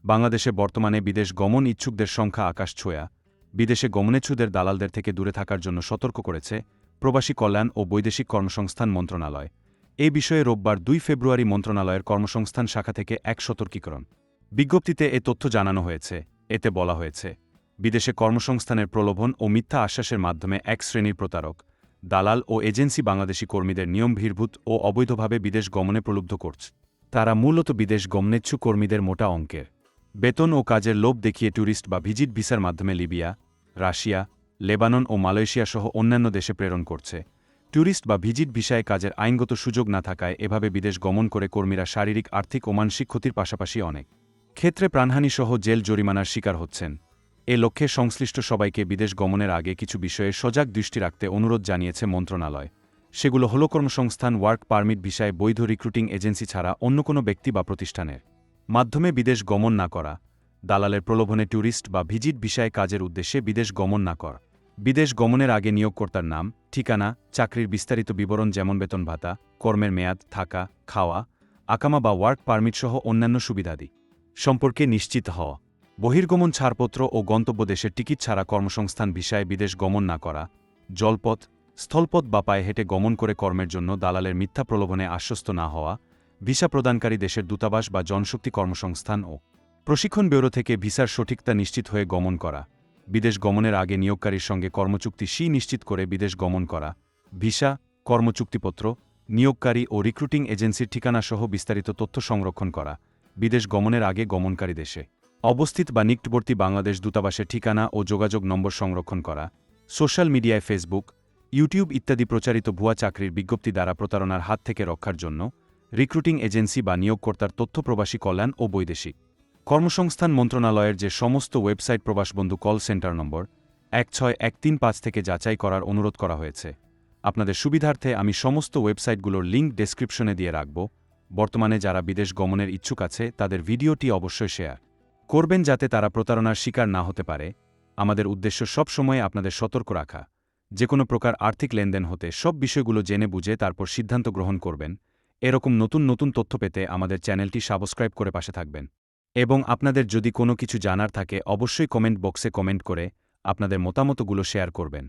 বাংলাদেশে বর্তমানে বিদেশ গমন ইচ্ছুকদের সংখ্যা আকাশ ছোঁয়া। বিদেশে গমনেচ্ছুদের দালালদের থেকে দূরে থাকার জন্য সতর্ক করেছে প্রবাসী কল্যাণ ও বৈদেশিক কর্মসংস্থান মন্ত্রণালয়। এই বিষয়ে রোববার 2 ফেব্রুয়ারি মন্ত্রণালয়ের কর্মসংস্থান শাখা থেকে এক সতর্কীকরণ বিজ্ঞপ্তিতে এ তথ্য জানানো হয়েছে। এতে বলা হয়েছে, বিদেশে কর্মসংস্থানের প্রলোভন ও মিথ্যা আশ্বাসের মাধ্যমে এক শ্রেণীর প্রতারক, দালাল ও এজেন্সি বাংলাদেশি কর্মীদের নিয়মবহির্ভূত ও অবৈধভাবে বিদেশ গমনে প্রলুব্ধ করছে। তারা মূলত বিদেশ গমনেচ্ছু কর্মীদের মোটা অঙ্কের বেতন ও কাজের লোভ দেখিয়ে ট্যুরিস্ট বা ভিজিট ভিসার মাধ্যমে লিবিয়া, রাশিয়া, লেবানন ও মালয়েশিয়া সহ অন্যান্য দেশে প্রেরণ করছে। ট্যুরিস্ট বা ভিজিট ভিসায় কাজের আইনগত সুযোগ না থাকায় এভাবে বিদেশ গমন করে কর্মীরা শারীরিক, আর্থিক ও মানসিক ক্ষতির পাশাপাশি অনেক ক্ষেত্রে প্রাণহানিসহ জেল জরিমানার শিকার হচ্ছেন। এ লক্ষ্যে সংশ্লিষ্ট সবাইকে বিদেশ গমনের আগে কিছু বিষয়ে সজাগ দৃষ্টি রাখতে অনুরোধ জানিয়েছে মন্ত্রণালয়। সেগুলো হল কর্মসংস্থান ওয়ার্ক পারমিট ভিসায় বৈধ রিক্রুটিং এজেন্সি ছাড়া অন্য কোনো ব্যক্তি বা প্রতিষ্ঠানের মাধ্যমে বিদেশ গমন না করা, দালালের প্রলোভনে ট্যুরিস্ট বা ভিজিট ভিসায় কাজের উদ্দেশ্যে বিদেশ গমন না করা, বিদেশ গমনের আগে নিয়োগকর্তার নাম, ঠিকানা, চাকরির বিস্তারিত বিবরণ যেমন বেতন ভাতা, কর্মের মেয়াদ, থাকা, খাওয়া, আকামা বা ওয়ার্ক পারমিট সহ অন্যান্য সুবিধাদি সম্পর্কে নিশ্চিত হওয়া, বহির্গমন ছাড়পত্র ও গন্তব্য দেশের টিকিট ছাড়া কর্মসংস্থান ভিসায় বিদেশ গমন না করা, জলপথ, স্থলপথ বা পায়ে হেঁটে গমন করে কর্মের জন্য দালালের মিথ্যা প্রলোভনে আশ্বস্ত না হওয়া, ভিসা প্রদানকারী দেশের দূতাবাস বা জনশক্তি কর্মসংস্থান ও প্রশিক্ষণ ব্যুরো থেকে ভিসার সঠিকতা নিশ্চিত হয়ে গমন করা, বিদেশ গমনের আগে নিয়োগকারীর সঙ্গে কর্মচুক্তি নিশ্চিত করে বিদেশ গমন করা, ভিসা, কর্মচুক্তিপত্র, নিয়োগকারী ও রিক্রুটিং এজেন্সির ঠিকানাসহ বিস্তারিত তথ্য সংরক্ষণ করা, বিদেশ গমনের আগে গমনকারী দেশে অবস্থিত বা নিকটবর্তী বাংলাদেশ দূতাবাসের ঠিকানা ও যোগাযোগ নম্বর সংরক্ষণ করা, সোশ্যাল মিডিয়ায় ফেসবুক, ইউটিউব ইত্যাদি প্রচারিত ভুয়া চাকরির বিজ্ঞপ্তি দ্বারা প্রতারণার হাত থেকে রক্ষার জন্য রিক্রুটিং এজেন্সি বা নিয়োগকর্তার তথ্য প্রবাসী কল্যাণ ও বৈদেশিক কর্মসংস্থান মন্ত্রণালয়ের যে সমস্ত ওয়েবসাইট প্রবাসবন্ধু কল সেন্টার নম্বর 16135 থেকে যাচাই করার অনুরোধ করা হয়েছে। আপনাদের সুবিধার্থে আমি সমস্ত ওয়েবসাইটগুলোর লিঙ্ক ডেসক্রিপশনে দিয়ে রাখব। বর্তমানে যারা বিদেশ গমনের ইচ্ছুক আছে তাদের ভিডিওটি অবশ্যই শেয়ার করবেন যাতে তারা প্রতারণার শিকার না হতে পারে। আমাদের উদ্দেশ্য সব সময় আপনাদের সতর্ক রাখা। যে কোনো প্রকার আর্থিক লেনদেন হতে সব বিষয়গুলো জেনে বুঝে তারপর সিদ্ধান্ত গ্রহণ করবেন। এরকম নতুন নতুন তথ্য পেতে আমাদের চ্যানেলটি সাবস্ক্রাইব করে পাশে থাকবেন এবং আপনাদের যদি কোনো কিছু জানার থাকে অবশ্যই কমেন্ট বক্সে কমেন্ট করে আপনাদের মতামতগুলো শেয়ার করবেন।